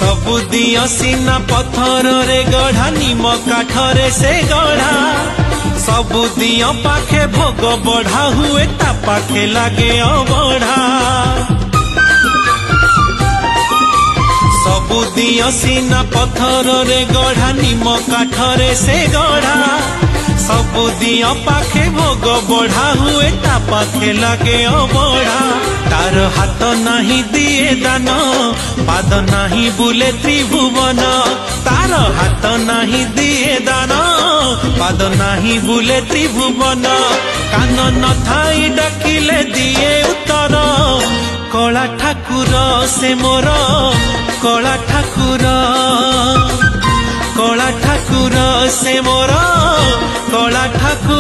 सबु दियो सीना पत्थर रे गढ़ा निम काठरे से गढ़ा सबु दियो पाखे भोग बढ़ा हुए ता पाखे लागे अबढ़ा सबु दियो सीना पत्थर रे गढ़ा निम काठरे से गढ़ा सबु दियो पाखे भोग बढ़ा हुए ता पाखे लागे अबढ़ा तार हाथ नहीं दिए दान पाद नहीं बुले त्रिभुवन तार हाथ नहीं दिए दान पाद नहीं बुले त्रिभुवन कान न थाई डाकिले दिए उत्तर कला ठाकुर से मोर कला ठाकुर कला ठाकुर से मोर कला ठाकुर।